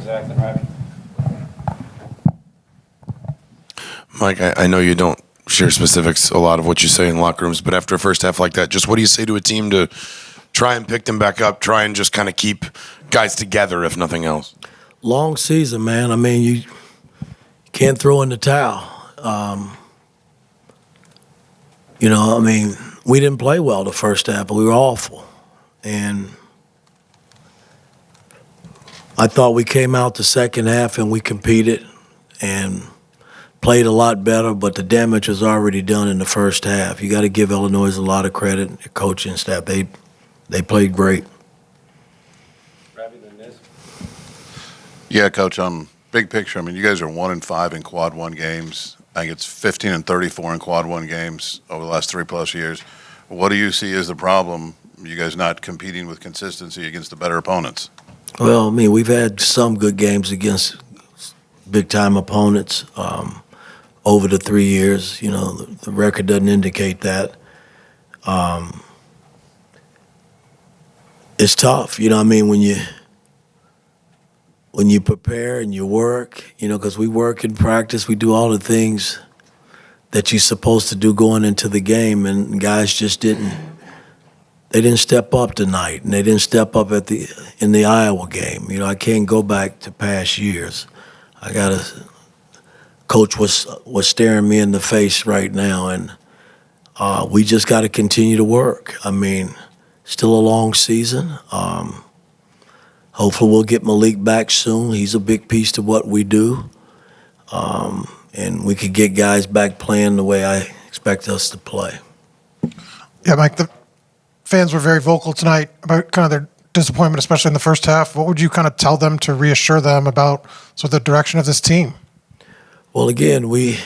Zach, then Ravi. Mike, I know you don't share specifics a lot of what you say in locker rooms, but after a first half like that, just what do you say to a team to try and pick them back up, try and just kind of keep guys together, if nothing else? Long season, man. I mean, you can't throw in the towel. We didn't play well the first half, but we were awful. And I thought we came out the second half and we competed and played a lot better, but the damage was already done in the first half. You got to give Illinois a lot of credit, their coaching staff. They played great. Ravi, then Niz. Yeah, Coach, big picture, I mean, you guys are 1-5 in quad one games. I think it's 15-34 in quad one games over the last 3+ years. What do you see as the problem? You guys not competing with consistency against the better opponents? Well, I mean, we've had some good games against big-time opponents over the 3 years. You know, the record doesn't indicate that. It's tough, you know what I mean, when you prepare and you work, you know, because we work in practice, we do all the things that you're supposed to do going into the game, and guys just didn't step up tonight, and they didn't step up in the Iowa game. You know, I can't go back to past years. Coach was staring me in the face right now, and we just got to continue to work. I mean, still a long season. Hopefully we'll get Malik back soon. He's a big piece to what we do. And we could get guys back playing the way I expect us to play. Yeah, Mike, the fans were very vocal tonight about kind of their disappointment, especially in the first half. What would you kind of tell them to reassure them about sort of the direction of this team? Well, again, I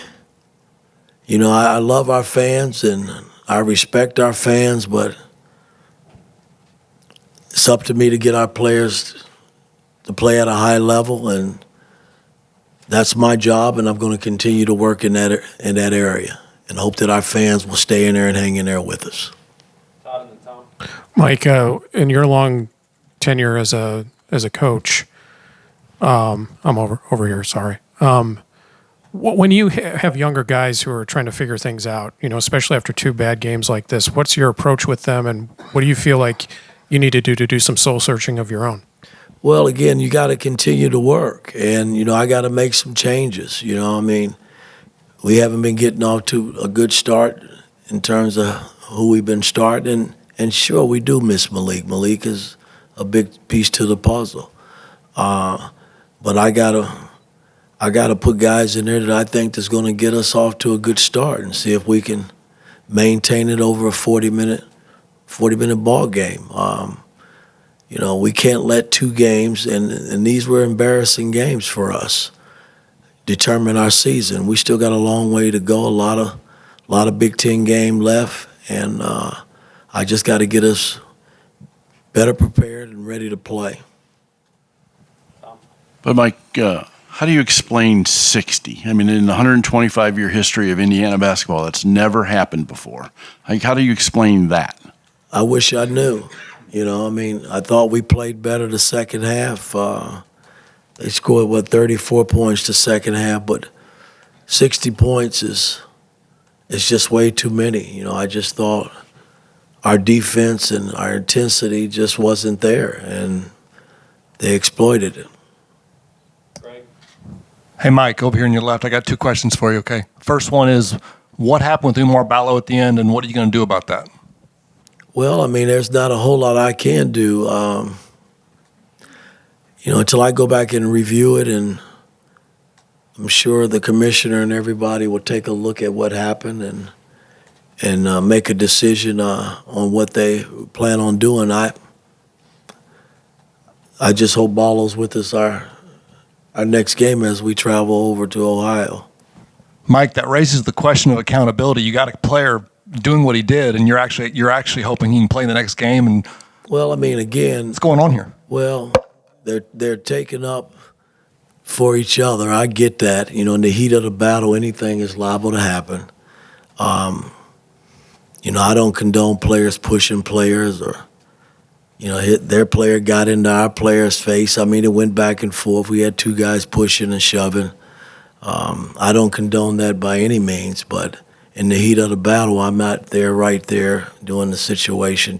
love our fans and I respect our fans, but it's up to me to get our players to play at a high level, and that's my job, and I'm going to continue to work in that area and hope that our fans will stay in there and hang in there with us. Todd and then Tom. Mike, in your long tenure as a coach, I'm over here. Sorry. When you have younger guys who are trying to figure things out, you know, especially after 2 bad games like this, what's your approach with them, and what do you feel like you need to do some soul searching of your own? Well, again, you got to continue to work, and, you know, I got to make some changes. You know, I mean, we haven't been getting off to a good start in terms of who we've been starting, and sure, we do miss Malik. Malik is a big piece to the puzzle. But I gotta put guys in there that I think that's going to get us off to a good start and see if we can maintain it over a 40-minute ball game. You know, we can't let 2 games, and these were embarrassing games for us, determine our season. We still got a long way to go, a lot of Big Ten game left, and I just got to get us better prepared and ready to play. But Mike, how do you explain 60? I mean, in the 125-year history of Indiana basketball, that's never happened before. Like, how do you explain that? I wish I knew. You know, I mean, I thought we played better the second half. They scored, 34 points the second half, but 60 points is just way too many. You know, I just thought our defense and our intensity just wasn't there, and they exploited it. Greg. Hey, Mike, over here on your left, I got 2 questions for you, okay? First one is, what happened with Umar Ballo at the end, and what are you going to do about that? Well, I mean, there's not a whole lot I can do, you know, until I go back and review it, and I'm sure the commissioner and everybody will take a look at what happened and make a decision on what they plan on doing. I just hope Ballo's with us our next game as we travel over to Ohio. Mike, that raises the question of accountability. You got a player doing what he did, and you're actually hoping he can play the next game. And well, I mean, again, what's going on here? Well, they're taking up for each other. I get that. You know, in the heat of the battle, anything is liable to happen. You know, I don't condone players pushing players or Their player got into our player's face. I mean, it went back and forth. We had two guys pushing and shoving. I don't condone that by any means, but in the heat of the battle, I'm not there right there doing the situation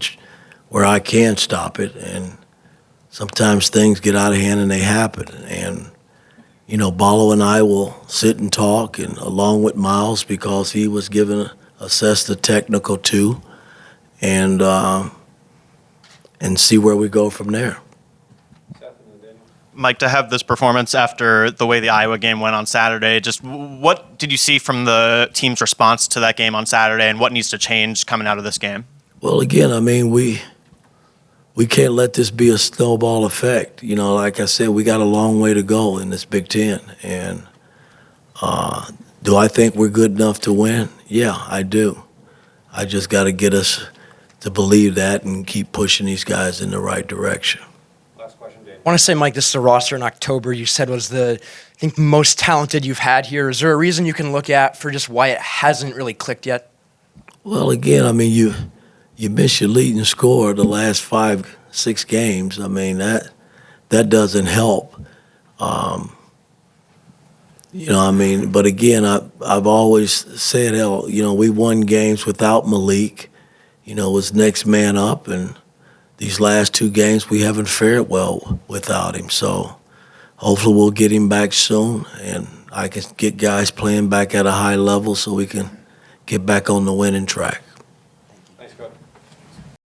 where I can stop it. And sometimes things get out of hand and they happen. And, Ballo and I will sit and talk, and along with Miles, because he was assessed the technical too, and see where we go from there. Seth and then Daniel. Mike, to have this performance after the way the Iowa game went on Saturday, just what did you see from the team's response to that game on Saturday, and what needs to change coming out of this game? Well, again, I mean, we can't let this be a snowball effect. Like I said, we got a long way to go in this Big Ten. And do I think we're good enough to win? Yeah, I do. I just got to get us to believe that and keep pushing these guys in the right direction. Last question, Daniel. I want to say, Mike, this is the roster in October you said was I think, most talented you've had here. Is there a reason you can look at for just why it hasn't really clicked yet? Well, again, I mean, you miss your leading scorer the last 5-6 games. I mean, that doesn't help. But again, I've always said, we won games without Malik. Was next man up, and these last 2 games we haven't fared well without him. So hopefully we'll get him back soon, and I can get guys playing back at a high level so we can get back on the winning track.